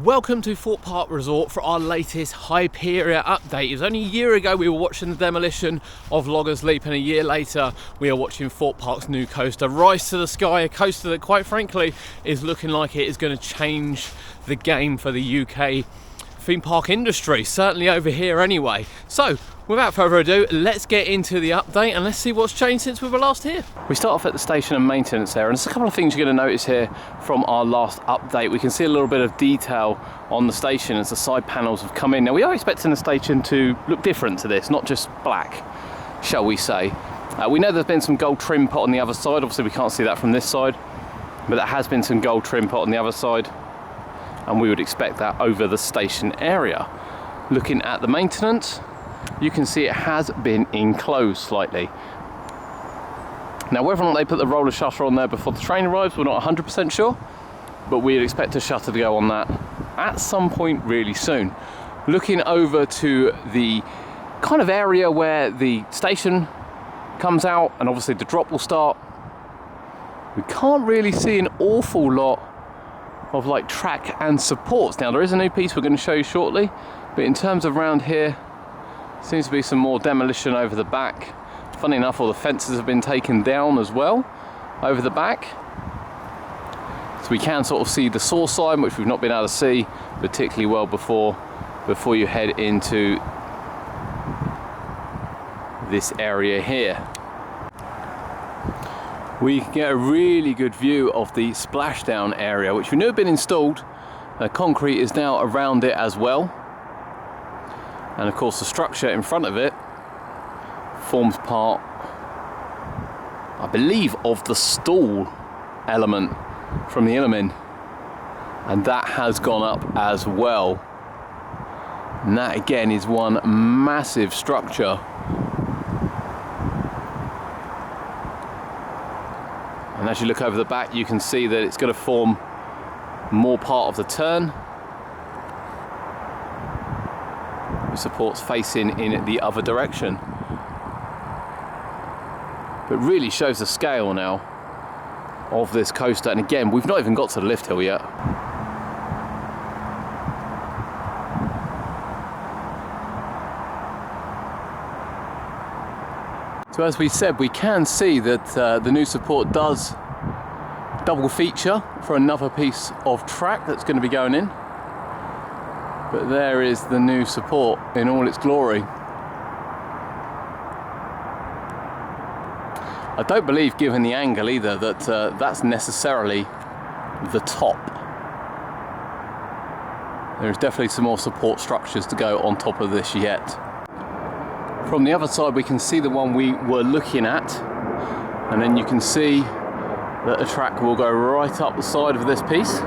Welcome to Thorpe Park Resort for our latest Hyperia update. It was only a year ago we were watching the demolition of Loggers Leap, and a year later we are watching Thorpe Park's new coaster rise to the sky, a coaster that quite frankly is looking like it is going to change the game for the UK theme park industry, certainly over here anyway. So without further ado, let's get into the update and let's see what's changed since we were last here. We start off at the station and maintenance there, and there's a couple of things you're going to notice here from our last update. We can see a little bit of detail on the station as the side panels have come in. Now we are expecting the station to look different to this, not just black, shall we say. We know there's been some gold trim put on the other side. Obviously we can't see that from this side, but there has been some gold trim put on the other side, and we would expect that over the station area. Looking at the maintenance, you can see it has been enclosed slightly. Now whether or not they put the roller shutter on there before the train arrives, we're not 100% sure, but we'd expect a shutter to go on that at some point really soon. Looking over to the kind of area where the station comes out and obviously the drop will start, we can't really see an awful lot of like track and supports. Now there is a new piece we're going to show you shortly, but in terms of around here, seems to be some more demolition over the back. Funny enough, all the fences have been taken down as well over the back, so we can sort of see the source sign, which we've not been able to see particularly well before you head into this area here. We can get a really good view of the splashdown area, which we knew had been installed. Concrete is now around it as well, and of course the structure in front of it forms part, I believe, of the stall element from the Illumin, and that has gone up as well, and that again is one massive structure. And as you look over the back, you can see that it's going to form more part of the turn, with supports facing in the other direction. But really shows the scale now of this coaster. And again, we've not even got to the lift hill yet. So as we said, we can see that the new support does double feature for another piece of track that's going to be going in. But there is the new support in all its glory. I don't believe, given the angle either, that that's necessarily the top. There's definitely some more support structures to go on top of this yet. From the other side we can see the one we were looking at, and then you can see that the track will go right up the side of this piece.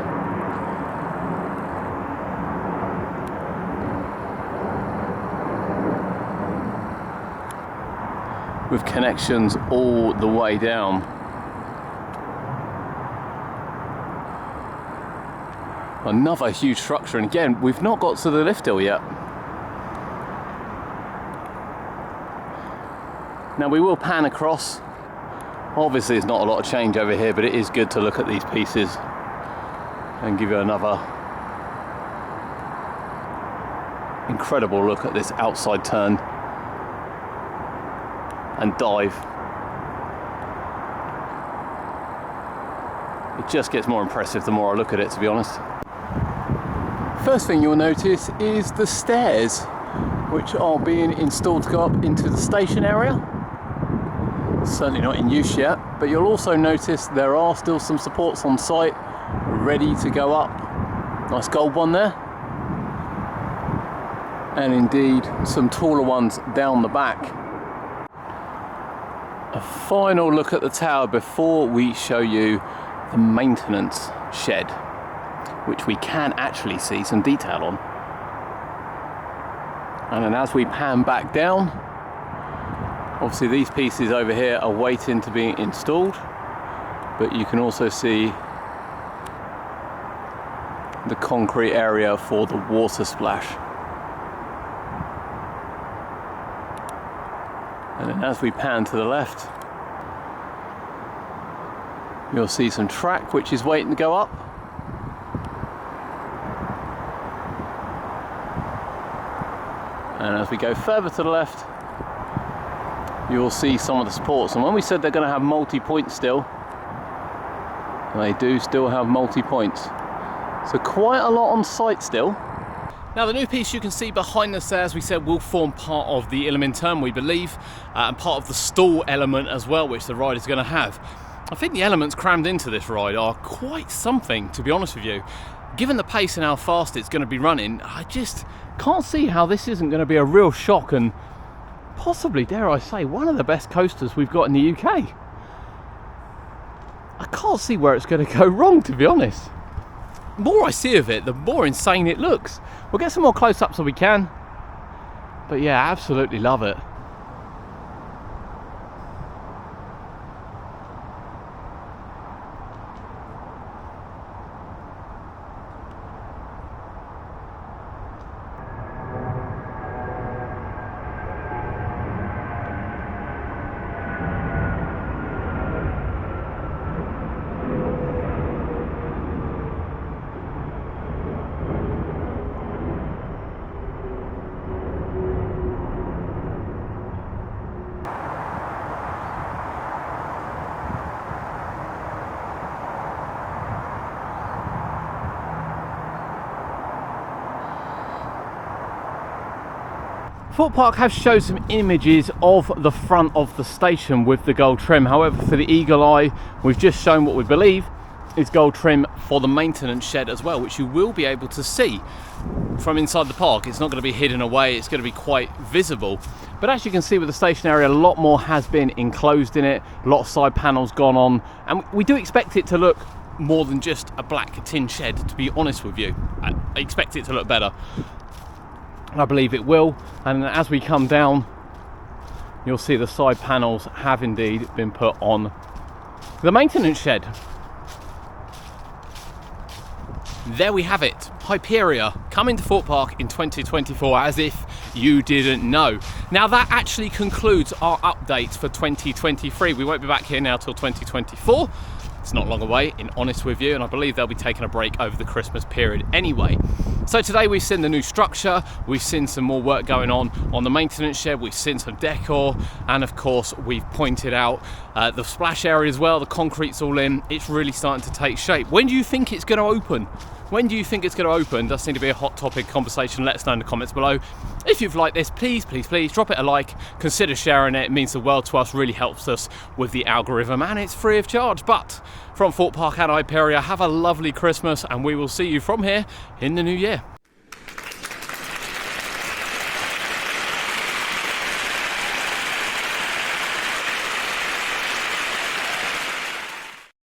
With connections all the way down. Another huge structure, and again, we've not got to the lift hill yet. Now we will pan across. Obviously there's not a lot of change over here, but it is good to look at these pieces and give you another incredible look at this outside turn and dive. It just gets more impressive the more I look at it, to be honest. First thing you'll notice is the stairs, which are being installed to go up into the station area. Certainly not in use yet, but you'll also notice there are still some supports on site ready to go up. Nice gold one there, and indeed some taller ones down the back. A final look at the tower before we show you the maintenance shed, which we can actually see some detail on. And then as we pan back down, obviously these pieces over here are waiting to be installed, but you can also see the concrete area for the water splash. And then as we pan to the left, you'll see some track which is waiting to go up. And as we go further to the left, you'll see some of the supports. And when we said they're going to have multi-points still, they do still have multi-points. So quite a lot on site still. Now the new piece you can see behind us there, as we said, will form part of the Elementum, we believe, and part of the stall element as well, which the ride is going to have. I think the elements crammed into this ride are quite something, to be honest with you. Given the pace and how fast it's going to be running, I just can't see how this isn't going to be a real shock and possibly, dare I say, one of the best coasters we've got in the UK. I can't see where it's going to go wrong, to be honest. The more I see of it, the more insane it looks. We'll get some more close-ups so we can. But yeah, absolutely love it. Thorpe Park have showed some images of the front of the station with the gold trim. However, for the eagle eye, we've just shown what we believe is gold trim for the maintenance shed as well, which you will be able to see from inside the park. It's not going to be hidden away, it's going to be quite visible. But as you can see with the station area, a lot more has been enclosed in it, a lot of side panels gone on, and we do expect it to look more than just a black tin shed, to be honest with you. I expect it to look better. I believe it will, and as we come down you'll see the side panels have indeed been put on the maintenance shed. There we have it, Hyperia coming to Thorpe Park in 2024, as if you didn't know. Now that actually concludes our updates for 2023. We won't be back here now till 2024. It's not long away, in honest with you, and I believe they'll be taking a break over the Christmas period anyway. So today we've seen the new structure, we've seen some more work going on the maintenance shed, we've seen some decor, and of course we've pointed out the splash area as well. The concrete's all in, it's really starting to take shape. When do you think it's going to open? When do you think it's going to open? Does seem to be a hot topic conversation. Let us know in the comments below. If you've liked this, please drop it a like, consider sharing it. It means the world to us, really helps us with the algorithm, and it's free of charge. But from Thorpe Park and Hyperia, have a lovely Christmas, and we will see you from here in the new year.